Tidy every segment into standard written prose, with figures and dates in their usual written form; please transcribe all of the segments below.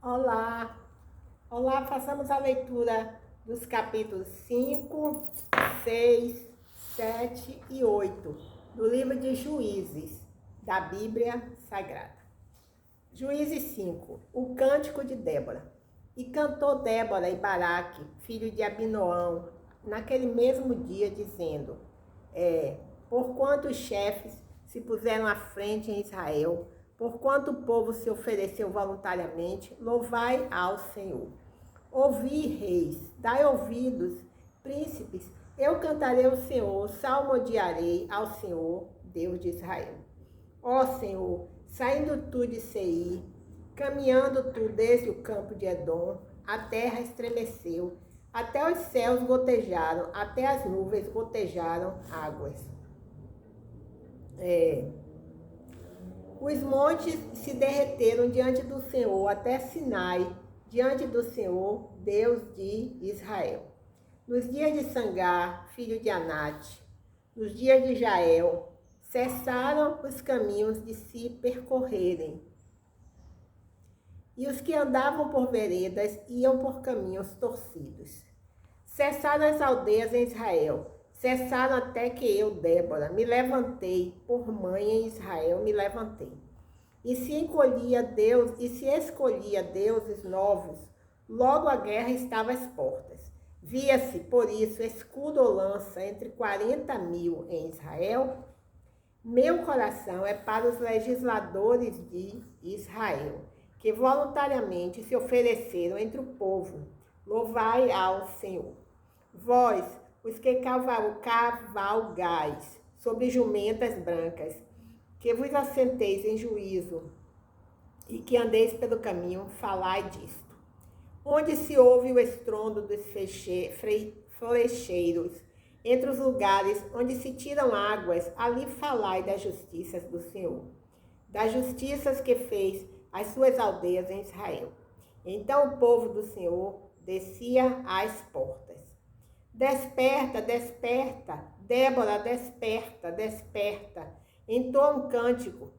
Olá, olá, façamos a leitura dos capítulos 5, 6, 7 e 8 do livro de Juízes, da Bíblia Sagrada. Juízes 5, o cântico de Débora. E cantou Débora e Baraque, filho de Abinoão, naquele mesmo dia, dizendo, porquanto os chefes se puseram à frente em Israel, porquanto o povo se ofereceu voluntariamente, louvai ao Senhor. Ouvi, reis, dai ouvidos, príncipes, eu cantarei ao Senhor, salmodiarei ao Senhor, Deus de Israel. Ó Senhor, saindo tu de Seir, caminhando tu desde o campo de Edom, a terra estremeceu, até os céus gotejaram, até as nuvens gotejaram águas. Os montes se derreteram diante do Senhor, até Sinai, diante do Senhor, Deus de Israel. Nos dias de Sangar, filho de Anate, nos dias de Jael, cessaram os caminhos de se percorrerem. E os que andavam por veredas iam por caminhos torcidos. Cessaram as aldeias em Israel, cessaram até que eu, Débora, me levantei, por mãe em Israel me levantei. E se escolhia deuses novos, logo a guerra estava às portas. Via-se, por isso, escudo ou lança entre 40.000 em Israel. Meu coração é para os legisladores de Israel, que voluntariamente se ofereceram entre o povo. Louvai ao Senhor. Vós, os que cavalgais sobre jumentas brancas, que vos assenteis em juízo e que andeis pelo caminho, falai disto. Onde se ouve o estrondo dos flecheiros, entre os lugares onde se tiram águas, ali falai das justiças do Senhor, das justiças que fez as suas aldeias em Israel. Então o povo do Senhor descia às portas. Desperta, desperta, Débora, desperta, desperta. Entoa um cântico.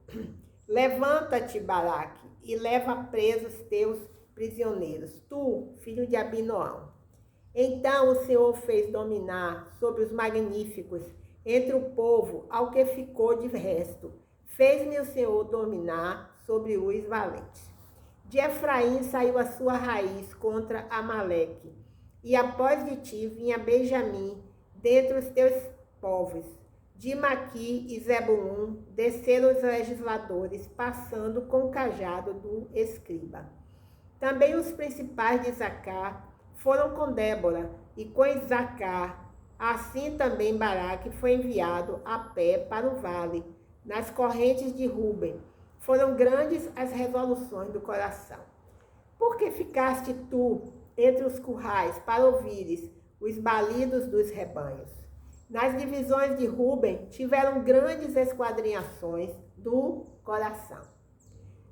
Levanta-te, Baraque, e leva presos teus prisioneiros, tu, filho de Abinoão. Então o Senhor fez dominar sobre os magníficos entre o povo ao que ficou de resto. Fez-me o Senhor dominar sobre os valentes. De Efraim saiu a sua raiz contra Amaleque, e após de ti vinha Benjamim, dentre os teus povos. De Maqui e Zebulun desceram os legisladores, passando com o cajado do escriba. Também os principais de Isacar foram com Débora e com Isacar. Assim também Baraque foi enviado a pé para o vale, nas correntes de Ruben. Foram grandes as resoluções do coração. Por que ficaste tu entre os currais para ouvires os balidos dos rebanhos? Nas divisões de Ruben tiveram grandes esquadrinhações do coração.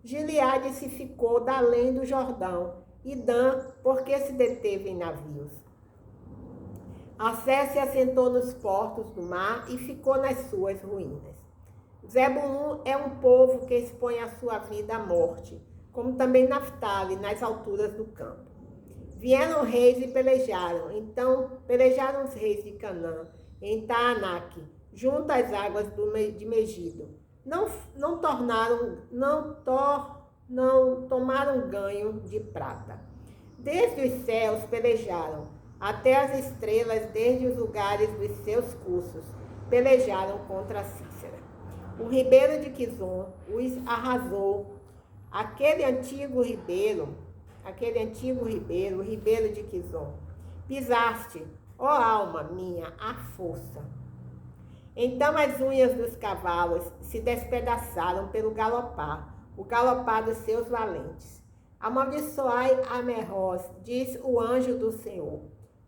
Gileade se ficou da além do Jordão, e Dan, porque se deteve em navios. Assé se assentou nos portos do mar e ficou nas suas ruínas. Zebulun é um povo que expõe a sua vida à morte, como também Naftali, nas alturas do campo. Vieram reis e pelejaram, então pelejaram os reis de Canaã, em Taanaque, junto às águas de Megido. Não tomaram ganho de prata. Desde os céus pelejaram, até as estrelas, desde os lugares dos seus cursos, pelejaram contra Cícera. O ribeiro de Quizon os arrasou. Aquele antigo ribeiro, o ribeiro de Quizon. Pisaste, ó alma minha, a força. Então as unhas dos cavalos se despedaçaram pelo galopar, o galopar dos seus valentes. Amaldiçoai a Merroz, diz o anjo do Senhor.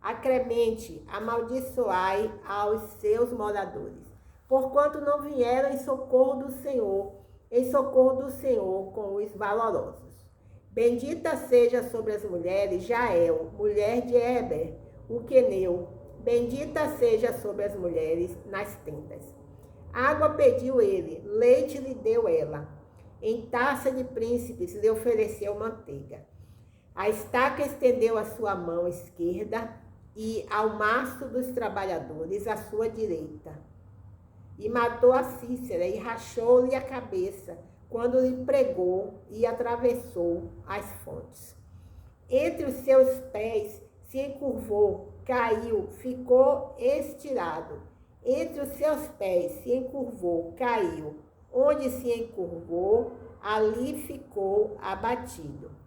Acremente, amaldiçoai aos seus moradores, porquanto não vieram em socorro do Senhor com os valorosos. Bendita seja sobre as mulheres Jael, mulher de Eber, o queneu. Bendita seja sobre as mulheres nas tendas. Água pediu ele, leite lhe deu ela. Em taça de príncipes lhe ofereceu manteiga. A estaca estendeu a sua mão esquerda e ao maço dos trabalhadores a sua direita. E matou a Cícera e rachou-lhe a cabeça, quando lhe pregou e atravessou as fontes. Entre os seus pés se encurvou, caiu, ficou estirado. Entre os seus pés se encurvou, caiu. Onde se encurvou, ali ficou abatido.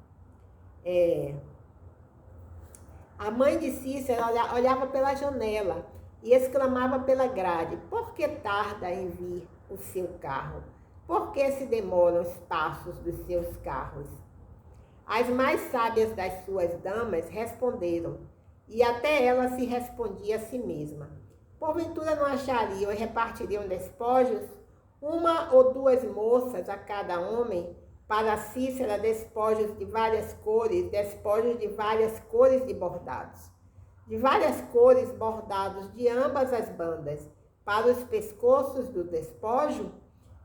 A mãe de Cícera olhava pela janela e exclamava pela grade: por que tarda em vir o seu carro? Por que se demoram os passos dos seus carros? As mais sábias das suas damas responderam, e até ela se respondia a si mesma: porventura não achariam e repartiriam despojos? Uma ou duas moças a cada homem? Para Cícera, despojos de várias cores, despojos de várias cores de bordados. De várias cores bordados de ambas as bandas, para os pescoços do despojo?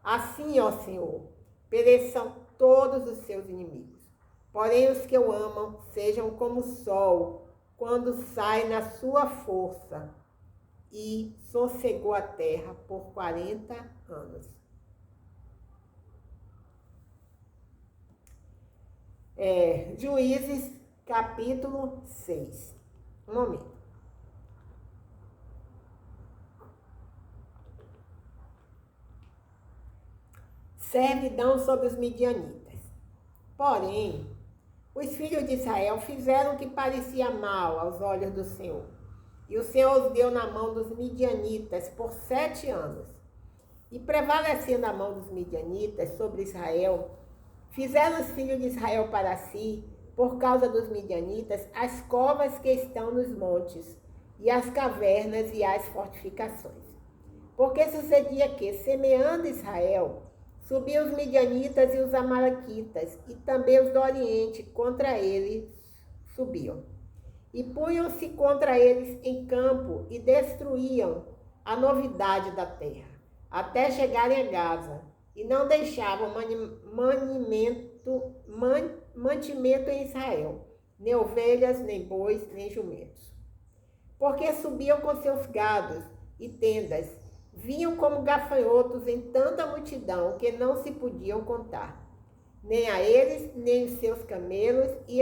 Assim, ó Senhor, pereçam todos os seus inimigos. Porém, os que o amam sejam como o sol, quando sai na sua força. E sossegou a terra por 40 anos. Juízes, capítulo 6. Um momento. Servidão sobre os midianitas. Porém, os filhos de Israel fizeram o que parecia mal aos olhos do Senhor. E o Senhor os deu na mão dos midianitas por 7 anos. E prevalecendo a mão dos midianitas sobre Israel, fizeram os filhos de Israel para si, por causa dos midianitas, as covas que estão nos montes, e as cavernas e as fortificações. Porque sucedia que, semeando Israel, subiam os midianitas e os amalequitas, e também os do Oriente contra eles subiam. E punham-se contra eles em campo e destruíam a novidade da terra, até chegarem a Gaza, e não deixavam mantimento em Israel, nem ovelhas, nem bois, nem jumentos. Porque subiam com seus gados e tendas, vinham como gafanhotos em tanta multidão que não se podiam contar, nem a eles, nem os seus camelos, e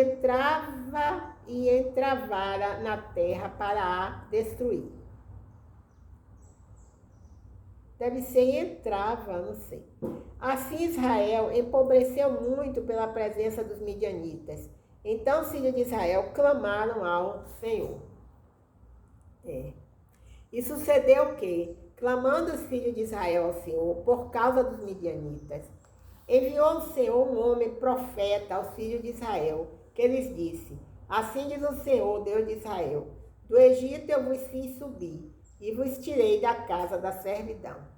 entravara na terra para a destruir. Deve ser entrava, não sei. Assim Israel empobreceu muito pela presença dos midianitas. Então os filhos de Israel clamaram ao Senhor. E sucedeu que, clamando os filhos de Israel ao Senhor por causa dos midianitas, enviou o Senhor um homem profeta aos filhos de Israel, que lhes disse: assim diz o Senhor, Deus de Israel: do Egito eu vos fiz subir, e vos tirei da casa da servidão.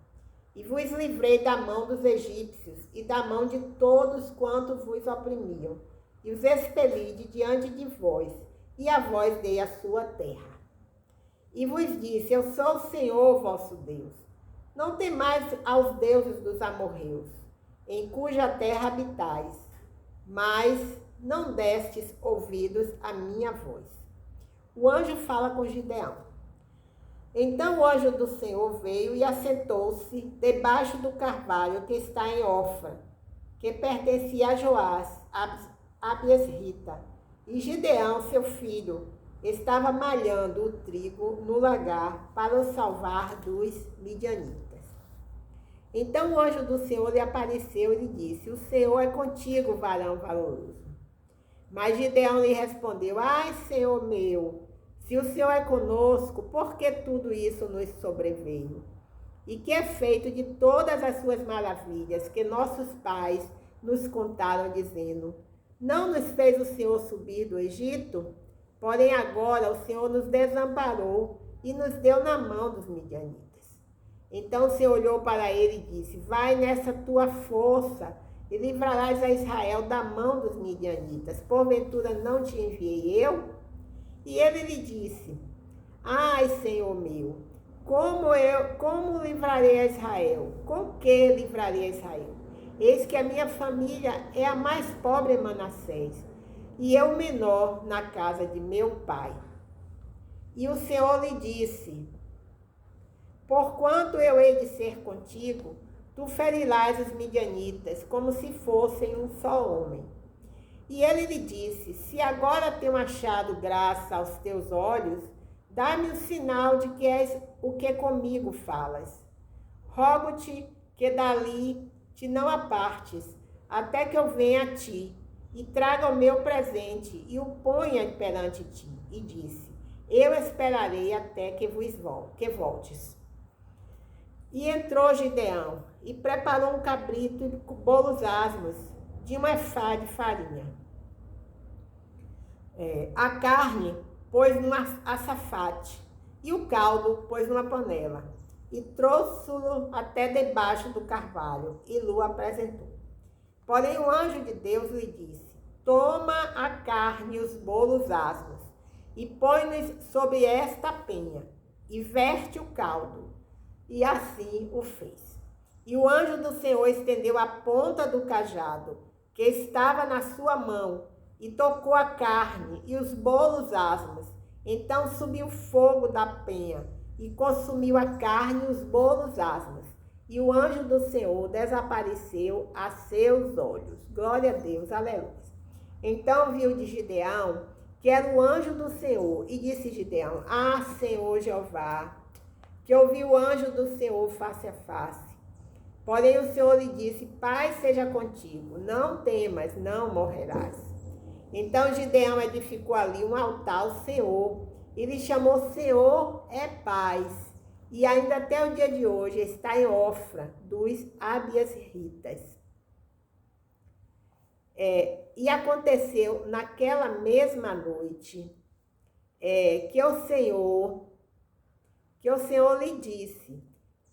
E vos livrei da mão dos egípcios e da mão de todos quantos vos oprimiam, e os expeli de diante de vós, e a vós dei a sua terra. E vos disse: eu sou o Senhor vosso Deus. Não temais aos deuses dos amorreus, em cuja terra habitais, mas não destes ouvidos à minha voz. O anjo fala com Gideão. Então o anjo do Senhor veio e assentou-se debaixo do carvalho que está em Ofra, que pertencia a Joás, Abiesrita. E Gideão, seu filho, estava malhando o trigo no lagar para o salvar dos midianitas. Então o anjo do Senhor lhe apareceu e lhe disse: o Senhor é contigo, varão valoroso. Mas Gideão lhe respondeu: ai, Senhor meu, se o Senhor é conosco, por que tudo isso nos sobreveio? E que é feito de todas as suas maravilhas que nossos pais nos contaram, dizendo: não nos fez o Senhor subir do Egito? Porém agora o Senhor nos desamparou e nos deu na mão dos midianitas. Então o Senhor olhou para ele e disse: vai nessa tua força e livrarás a Israel da mão dos midianitas. Porventura não te enviei eu? E ele lhe disse: ai, Senhor meu, como livrarei a Israel? Com que livrarei a Israel? Eis que a minha família é a mais pobre em Manassés, e eu menor na casa de meu pai. E o Senhor lhe disse: porquanto eu hei de ser contigo, tu ferirás os midianitas, como se fossem um só homem. E ele lhe disse: se agora tenho achado graça aos teus olhos, dá-me o sinal de que és o que comigo falas. Rogo-te que dali te não apartes, até que eu venha a ti, e traga o meu presente, e o ponha perante ti. E disse: eu esperarei até que voltes. E entrou Gideão, e preparou um cabrito e bolos asmos, de um efá de farinha. A carne pôs numa açafate, e o caldo pôs numa panela, e trouxe-o até debaixo do carvalho, e Lu apresentou. Porém o anjo de Deus lhe disse: toma a carne e os bolos asmos, e põe-nos sobre esta penha, e verte o caldo. E assim o fez. E o anjo do Senhor estendeu a ponta do cajado, que estava na sua mão, e tocou a carne e os bolos asmos. Então subiu fogo da penha, e consumiu a carne e os bolos asmos. E o anjo do Senhor desapareceu a seus olhos. Glória a Deus, aleluia. Então viu de Gideão que era o anjo do Senhor, e disse Gideão: ah, Senhor Jeová, que ouvi o anjo do Senhor face a face. Porém o Senhor lhe disse: paz seja contigo, não temas, não morrerás. Então Gideão edificou ali um altar ao Senhor, e lhe chamou Senhor é paz. E ainda até o dia de hoje está em Ofra dos Abiezritas. E aconteceu naquela mesma noite que o Senhor lhe disse: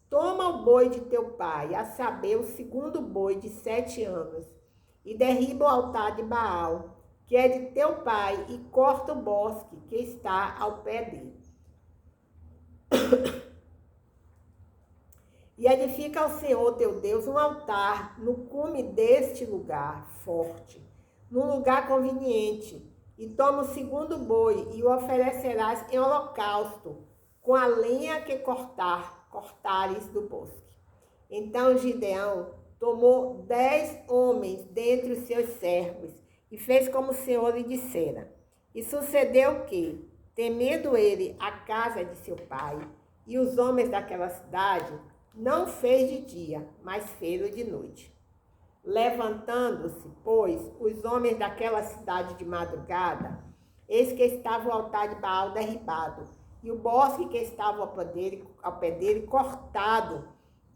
toma o boi de teu pai, a saber, o segundo boi de 7 anos, e derriba o altar de Baal, que é de teu pai, e corta o bosque que está ao pé dele. E edifica ao Senhor teu Deus um altar no cume deste lugar forte, num lugar conveniente, e toma o segundo boi e o oferecerás em holocausto, com a lenha que cortares do bosque. Então Gideão tomou 10 homens dentre os seus servos, e fez como o Senhor lhe dissera. E sucedeu que, temendo ele a casa de seu pai e os homens daquela cidade, não fez de dia, mas fez-o de noite. Levantando-se, pois, os homens daquela cidade de madrugada, eis que estava o altar de Baal derribado, e o bosque que estava ao pé dele cortado,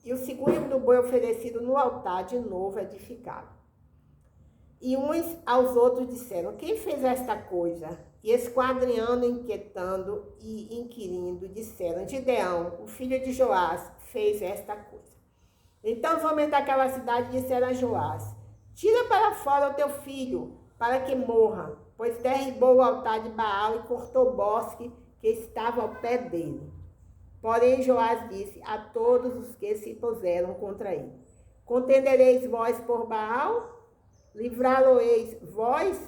e o segundo boi oferecido no altar de novo edificado. E uns aos outros disseram: quem fez esta coisa? E esquadrinhando, inquietando e inquirindo, disseram: Gideão, o filho de Joás, fez esta coisa. Então os homens daquela cidade disseram a Joás: tira para fora o teu filho, para que morra, pois derribou o altar de Baal e cortou o bosque que estava ao pé dele. Porém Joás disse a todos os que se puseram contra ele: contendereis vós por Baal? Livrá-lo-eis vós?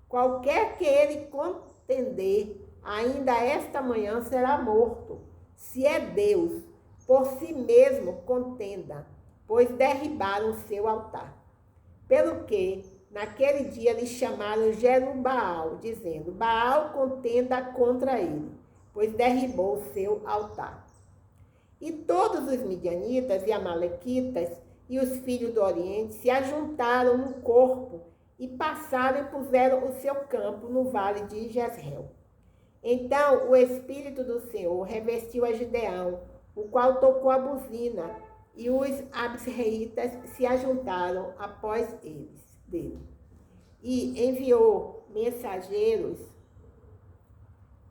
Qualquer que ele contender, ainda esta manhã será morto. Se é Deus, por si mesmo contenda, pois derribaram o seu altar. Pelo que, naquele dia lhe chamaram Jerubbaal, dizendo: Baal contenda contra ele, pois derribou o seu altar. E todos os midianitas e amalequitas e os filhos do Oriente se ajuntaram num corpo e passaram e puseram o seu campo no vale de Jezreel. Então o Espírito do Senhor revestiu a Gideão, o qual tocou a buzina, e os abiezritas se ajuntaram após dele. E enviou mensageiros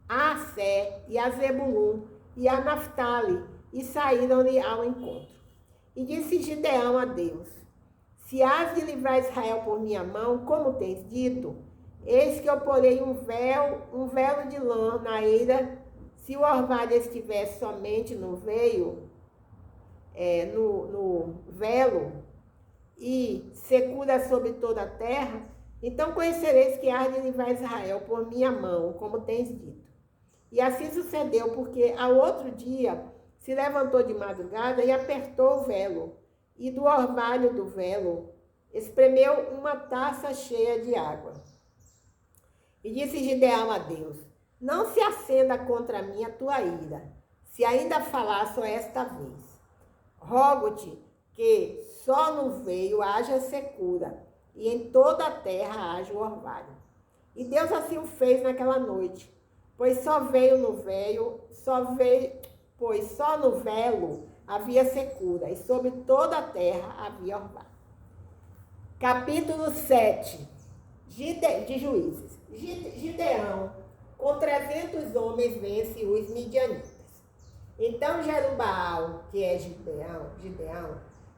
a Assé e a Zebulun e a Naftali, e saíram-lhe ao encontro. E disse Gideão a Deus: se hás de livrar Israel por minha mão, como tens dito, eis que eu porei um velo de lã na eira. Se o orvalho estiver somente no velo, e secura sobre toda a terra, Então conhecereis que há de livrar Israel por minha mão, como tens dito. E assim sucedeu, porque ao outro dia se levantou de madrugada e apertou o velo, e do orvalho do velo espremeu uma taça cheia de água. E disse Gideão a Deus: não se acenda contra mim a tua ira, se ainda falar só esta vez. Rogo-te que só no veio haja secura, e em toda a terra haja o orvalho. E Deus assim o fez naquela noite, pois só no velo havia secura, e sobre toda a terra havia orvalho. Capítulo 7 de Juízes. Gideão, com 300 homens, vence os midianitas. Então Jerubbaal, que é Gideão,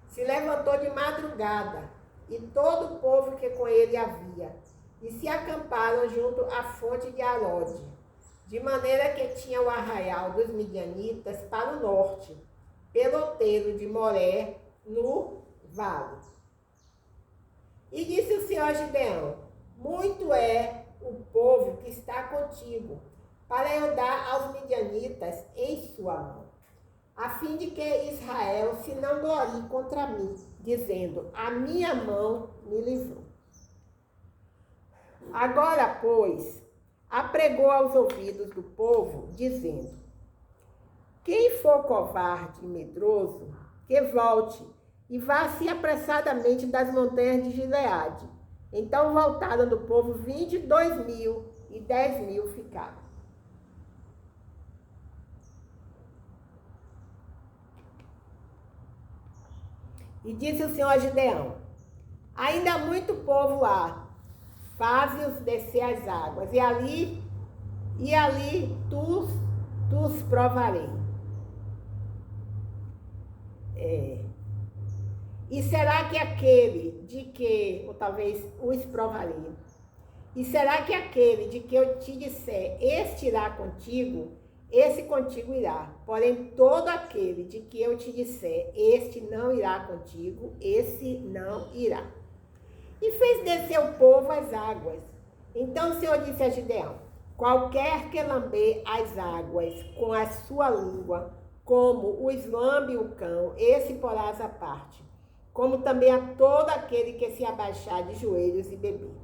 se levantou de madrugada, e todo o povo que com ele havia, e se acamparam junto à fonte de Arode, de maneira que tinha o arraial dos midianitas para o norte, pelo outeiro de Moré, no vale. E disse o Senhor a Gideão: muito é o povo que está contigo, para eu dar aos midianitas em sua mão, a fim de que Israel se não glorie contra mim, dizendo: a minha mão me livrou. Agora, pois, apregou aos ouvidos do povo, dizendo: quem for covarde e medroso, que volte e vá-se apressadamente das montanhas de Gileade. Então voltaram do povo 22.000, e 10.000 ficaram. E disse o Senhor a Gideão: ainda muito povo há, faze-os descer as águas, e ali tu os provarei. E será que aquele de que, ou talvez os provarei, e será que aquele de que eu te disser, este irá contigo, esse contigo irá. Porém, todo aquele de que eu te disser, este não irá contigo, esse não irá. E fez descer o povo às águas. Então o Senhor disse a Gideão: qualquer que lamber as águas com a sua língua, como os lambe o cão, esse porás à parte, como também a todo aquele que se abaixar de joelhos e beber.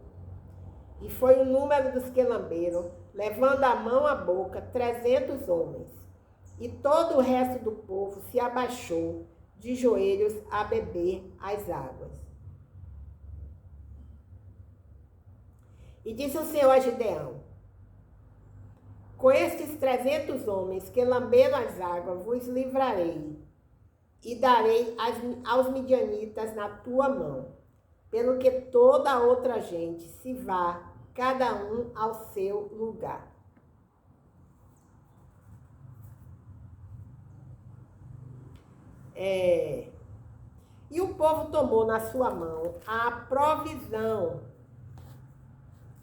E foi o número dos que lamberam, levando a mão à boca, 300 homens. E todo o resto do povo se abaixou de joelhos a beber as águas. E disse o Senhor a Gideão: com estes 300 homens que lamberam as águas, vos livrarei, e darei aos midianitas na tua mão, pelo que toda a outra gente se vá, cada um ao seu lugar. E o povo tomou na sua mão a provisão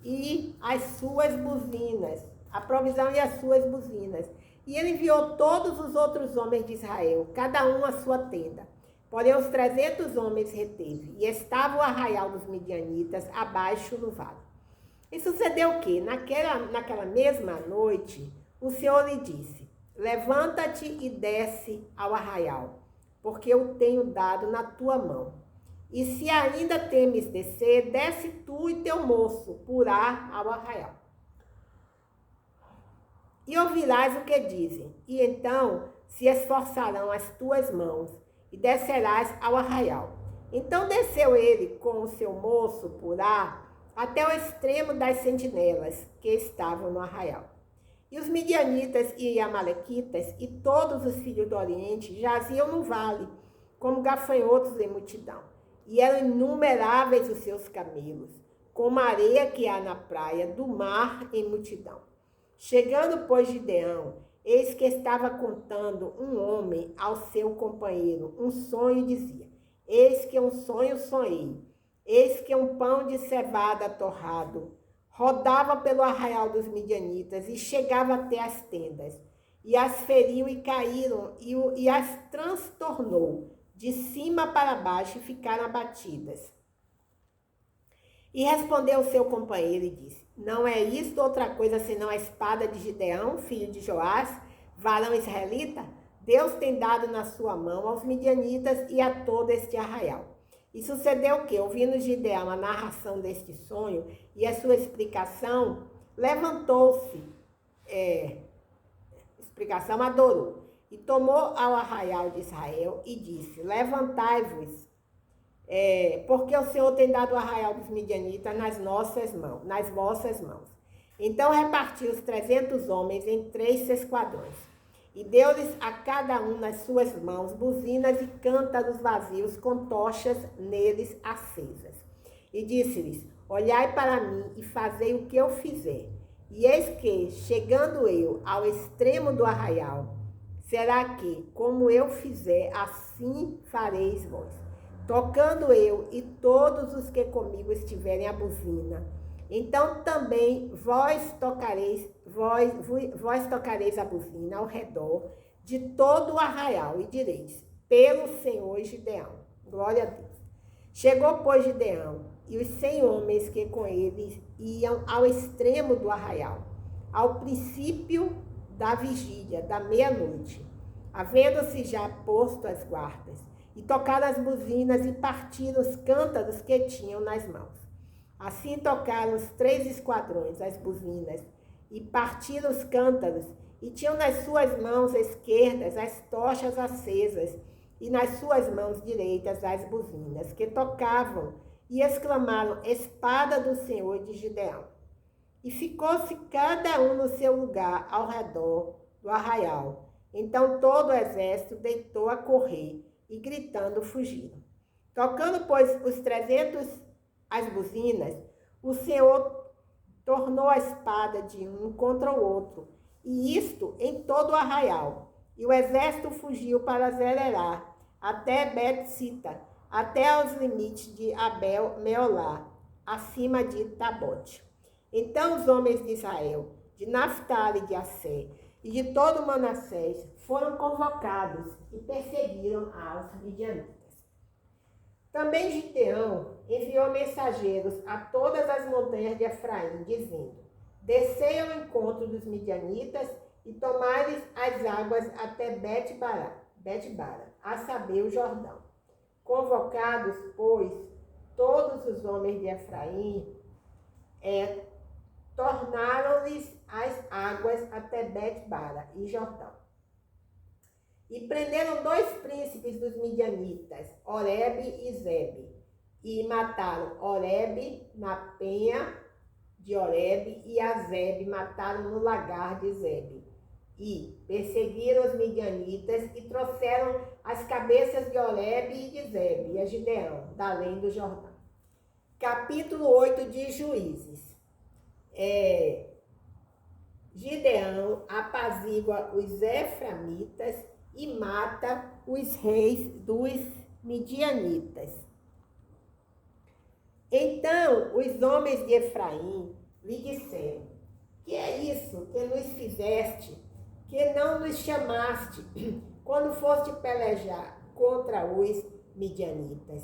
e as suas buzinas, E ele enviou todos os outros homens de Israel, cada um à sua tenda. Porém, os 300 homens reteve, e estava o arraial dos midianitas abaixo no vale. E sucedeu que, naquela mesma noite, o Senhor lhe disse: levanta-te e desce ao arraial, porque eu tenho dado na tua mão. E se ainda temes descer, desce tu e teu moço, purá ao arraial. E ouvirás o que dizem, e então se esforçarão as tuas mãos, e descerás ao arraial. Então desceu ele com o seu moço purá até o extremo das sentinelas que estavam no arraial. E os midianitas e amalequitas e todos os filhos do Oriente jaziam no vale, como gafanhotos em multidão. E eram inumeráveis os seus camelos, como a areia que há na praia do mar em multidão. Chegando, pois, Gideão, eis que estava contando um homem ao seu companheiro um sonho, e dizia: eis que um sonho sonhei, eis que um pão de cevada torrado rodava pelo arraial dos midianitas e chegava até as tendas, e as feriu e caíram, e as transtornou de cima para baixo e ficaram abatidas. E respondeu o seu companheiro e disse: Não é isto outra coisa senão a espada de Gideão, filho de Joás, varão israelita? Deus tem dado na sua mão aos midianitas e a todo este arraial. E sucedeu que, ouvindo Gideão a narração deste sonho e a sua explicação, levantou-se, adorou, e tomou ao arraial de Israel e disse: Levantai-vos, porque o Senhor tem dado o arraial dos midianitas nas vossas mãos. Então repartiu os 300 homens em 3 esquadrões, e deu-lhes a cada um nas suas mãos buzinas e cântaros vazios com tochas neles acesas. E disse-lhes: Olhai para mim e fazei o que eu fizer. E eis que, chegando eu ao extremo do arraial, será que, como eu fizer, assim fareis vós. Tocando eu e todos os que comigo estiverem a buzina, então também vós tocareis a buzina ao redor de todo o arraial e direis: pelo Senhor Gideão. Glória a Deus. Chegou, pois, Gideão e os 100 homens que com ele iam ao extremo do arraial, ao princípio da vigília, da meia-noite, havendo-se já posto as guardas, e tocaram as buzinas e partiram os cântaros que tinham nas mãos. Assim tocaram os 3 esquadrões as buzinas e partiram os cântaros, e tinham nas suas mãos esquerdas as tochas acesas, e nas suas mãos direitas as buzinas, que tocavam, e exclamaram: Espada do Senhor de Gideão. E ficou-se cada um no seu lugar ao redor do arraial. Então todo o exército deitou a correr, e gritando fugiram. Tocando, pois, os 300 as buzinas, o Senhor tornou a espada de um contra o outro, e isto em todo o arraial. E o exército fugiu para Zererá, até Bet-sita, até aos limites de Abel-meolá, acima de Tabote. Então os homens de Israel, de Naftali e de Assé, e de todo Manassés, foram convocados e perseguiram aos midianitas. Também Gideão enviou mensageiros a todas as montanhas de Efraim, dizendo: Descei ao encontro dos midianitas e tomai-lhes as águas até Bet-bara, a saber, o Jordão. Convocados, pois, todos os homens de Efraim, tornaram-lhes as águas até Bet-bara e Jordão. E prenderam 2 príncipes dos midianitas, Oreb e Zebe, e mataram Oreb na penha de Oreb, e a Zebe mataram no lagar de Zebe. E perseguiram os midianitas e trouxeram as cabeças de Oreb e de Zebe, e a Gideão, da além do Jordão. Capítulo 8 de Juízes. Gideão apazigua os eframitas e mata os reis dos midianitas. Então os homens de Efraim lhe disseram: Que é isso que nos fizeste, que não nos chamaste quando foste pelejar contra os midianitas?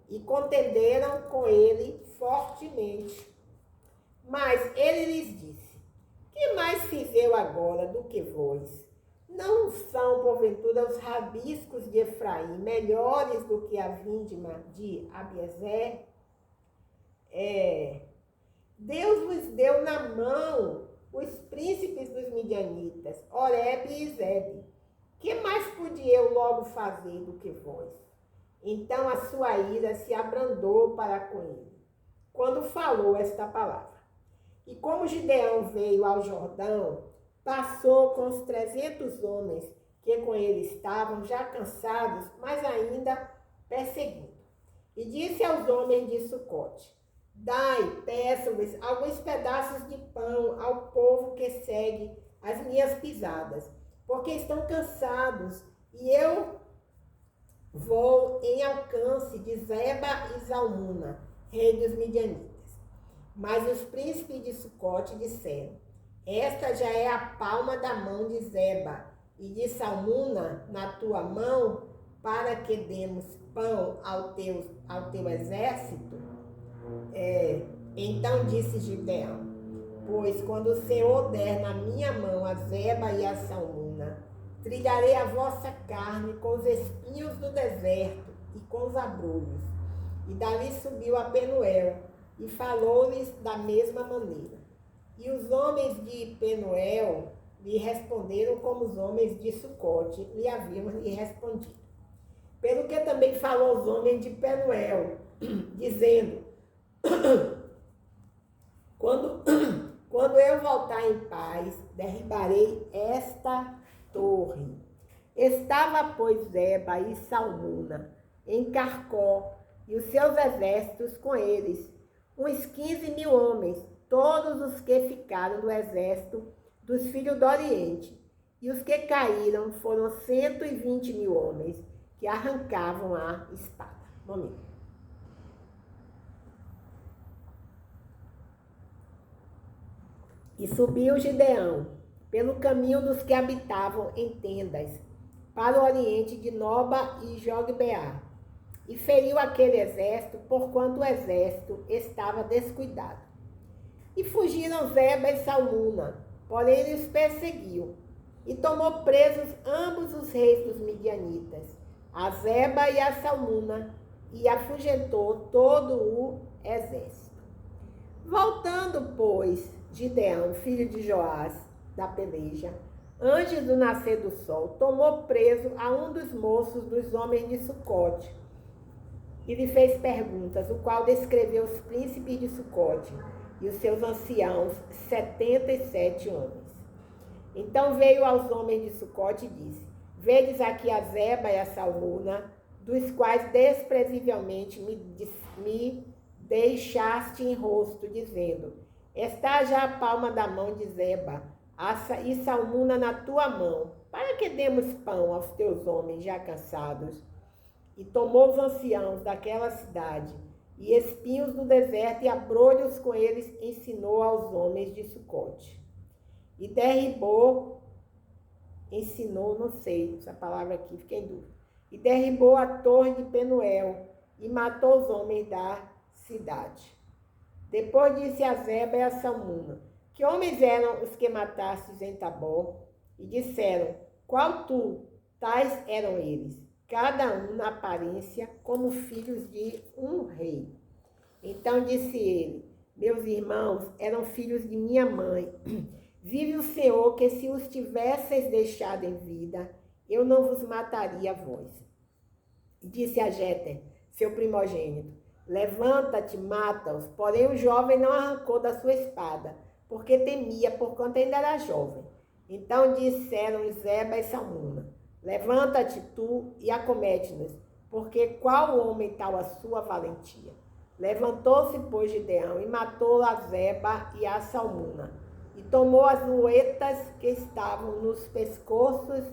E contenderam com ele fortemente. Mas ele lhes disse: Que mais fiz eu agora do que vós? Não são, porventura, os rabiscos de Efraim melhores do que a vindima de Abiezer? Deus vos deu na mão os príncipes dos midianitas, Oreb e Zebe. Que mais podia eu logo fazer do que vós? Então a sua ira se abrandou para com ele, quando falou esta palavra. E como Gideão veio ao Jordão, passou com os 300 homens que com ele estavam, já cansados, mas ainda perseguindo. E disse aos homens de Sucote: Dai, peço-lhes, alguns pedaços de pão ao povo que segue as minhas pisadas, porque estão cansados, e eu vou em alcance de Zeba e Zalmuna, rei dos midianitas. Mas os príncipes de Sucote disseram: Esta já é a palma da mão de Zeba e de Salmuna na tua mão, para que demos pão ao teu exército? Então disse Gideão: pois quando o Senhor der na minha mão a Zeba e a Salmuna, trilharei a vossa carne com os espinhos do deserto e com os abrolhos. E dali subiu a Penuel e falou-lhes da mesma maneira. E os homens de Penuel lhe responderam como os homens de Sucote lhe haviam lhe respondido. Pelo que também falou os homens de Penuel, dizendo: quando eu voltar em paz, derribarei esta torre. Estava, pois, Zeba e Salmuna em Carcó, e os seus exércitos com eles, uns 15.000 homens, todos os que ficaram do exército dos filhos do Oriente. E os que caíram foram 120.000 homens, que arrancavam a espada. Momento. E subiu Gideão pelo caminho dos que habitavam em tendas, para o oriente de Noba e Jogbeá, e feriu aquele exército, porquanto o exército estava descuidado. E fugiram Zeba e Salmuna, porém ele os perseguiu, e tomou presos ambos os reis dos midianitas, a Zeba e a Salmuna, e afugentou todo o exército. Voltando, pois, Gideão, filho de Joás, da peleja, antes do nascer do sol, tomou preso a um dos moços dos homens de Sucote, e lhe fez perguntas, o qual descreveu os príncipes de Sucote e os seus anciãos, 77 homens. Então veio aos homens de Sucote e disse: vedes aqui a Zeba e a Salmuna, dos quais desprezivelmente me deixaste em rosto, dizendo: está já a palma da mão de Zeba e Salmuna na tua mão, para que demos pão aos teus homens já cansados. E tomou os anciãos daquela cidade, e espinhos do deserto, e abrolhos com eles ensinou aos homens de Sucote. E derribou, ensinou, não sei, essa palavra aqui, fiquei em dúvida. E derribou a torre de Penuel, e matou os homens da cidade. Depois disse a Zeba e a Salmuna: que homens eram os que matastes em Tabor? E disseram: qual tu? Tais eram eles, cada um na aparência como filhos de um rei. Então disse ele: meus irmãos eram filhos de minha mãe. Vive o Senhor, que se os tivesseis deixado em vida, eu não vos mataria a vós. E disse a Jéter, seu primogênito: levanta-te, mata-os. Porém o jovem não arrancou da sua espada, porque temia, porquanto ainda era jovem. Então disseram Zeba e Salmuna: levanta-te tu e acomete-nos, porque qual homem tal a sua valentia? Levantou-se, pois, Gideão, e matou a Zeba e a Salmuna, e tomou as luetas que estavam nos pescoços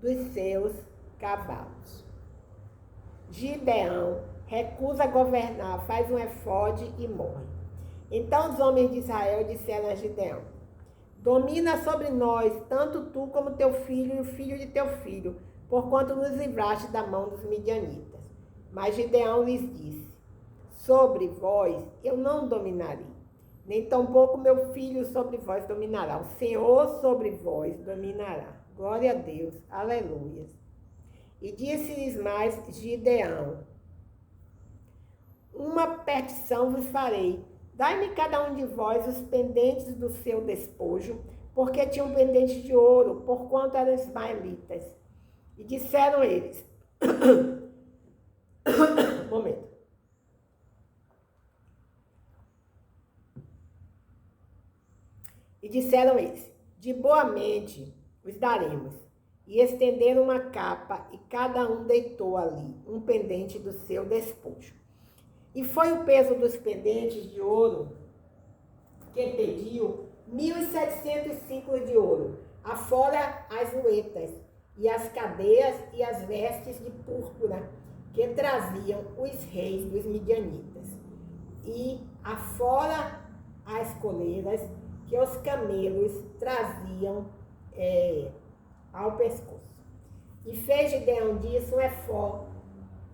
dos seus cavalos. Gideão recusa governar, faz um efode e morre. Então os homens de Israel disseram a Gideão: domina sobre nós, tanto tu como teu filho e o filho de teu filho, porquanto nos livraste da mão dos midianitas. Mas Gideão lhes disse: sobre vós eu não dominarei, nem tampouco meu filho sobre vós dominará. O Senhor sobre vós dominará. Glória a Deus. Aleluia. E disse-lhes mais Gideão: uma petição vos farei. Dai-me cada um de vós os pendentes do seu despojo, porque tinham pendentes de ouro, porquanto eram ismaelitas. E disseram eles: momento. E disseram eles: de boa mente os daremos. E estenderam uma capa, e cada um deitou ali um pendente do seu despojo. E foi o peso dos pendentes de ouro que pediu 1.700 ciclos de ouro, afora as luetas, e as cadeias e as vestes de púrpura que traziam os reis dos midianitas, e afora as coleiras que os camelos traziam ao pescoço. E fez Gideão disso um efó,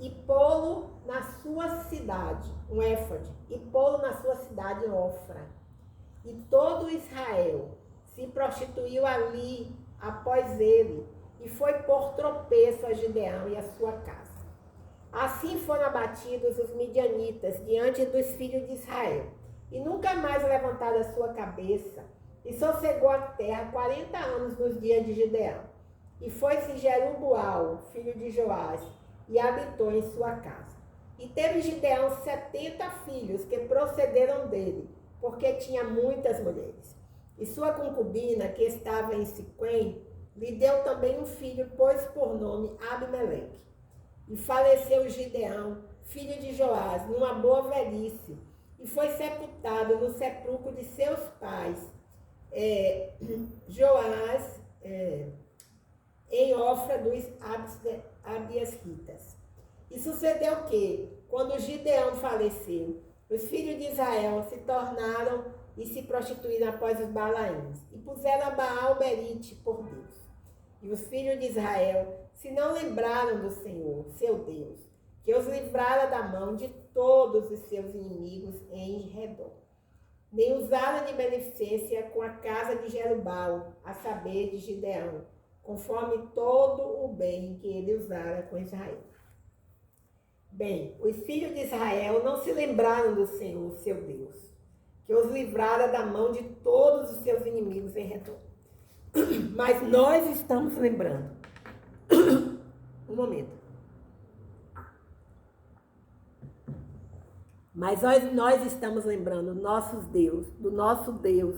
e pô-lo na sua cidade, um éfode, e pô-lo na sua cidade Ofra. E todo Israel se prostituiu ali após ele, e foi por tropeço a Gideão e a sua casa. Assim foram abatidos os midianitas diante dos filhos de Israel, e nunca mais levantaram a sua cabeça, e sossegou a terra 40 anos nos dias de Gideão. E foi-se Jerubaal, filho de Joás, e habitou em sua casa. E teve Gideão 70 filhos que procederam dele, porque tinha muitas mulheres. E sua concubina, que estava em Siquém, lhe deu também um filho, pôs por nome Abimeleque. E faleceu Gideão, filho de Joás, numa boa velhice, e foi sepultado no sepulcro de seus pais, Joás, em Ofra dos Abiasritas. E sucedeu que, quando Gideão faleceu, os filhos de Israel se tornaram e se prostituíram após os Balaíns, e puseram a Baal-Berite por Deus. E os filhos de Israel se não lembraram do Senhor, seu Deus, que os livrara da mão de todos os seus inimigos em redor. Nem usaram de beneficência com a casa de Jerubaal, a saber, de Gideão, conforme todo o bem que ele usara com Israel. Bem, os filhos de Israel não se lembraram do Senhor, seu Deus, que os livrara da mão de todos os seus inimigos em redor. Mas nós estamos lembrando. Um momento. Mas nós estamos lembrando do nosso Deus,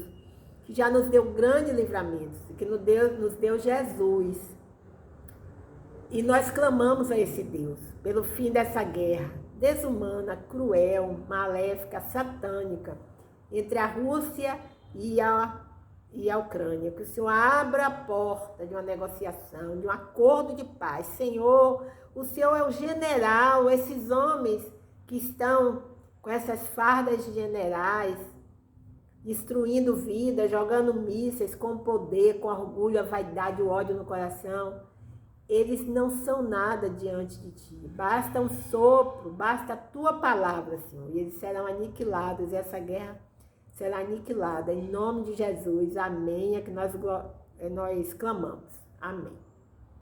que já nos deu grande livramento, que nos deu Jesus. E nós clamamos a esse Deus pelo fim dessa guerra desumana, cruel, maléfica, satânica entre a Rússia e a Ucrânia. Que o Senhor abra a porta de uma negociação, de um acordo de paz. Senhor, o Senhor é o general, esses homens que estão com essas fardas de generais, destruindo vidas, jogando mísseis com poder, com orgulho, a vaidade, o ódio no coração. Eles não são nada diante de ti. Basta um sopro, basta a tua palavra, Senhor, e eles serão aniquilados. E essa guerra será aniquilada. Em nome de Jesus, amém. É que nós clamamos. Amém.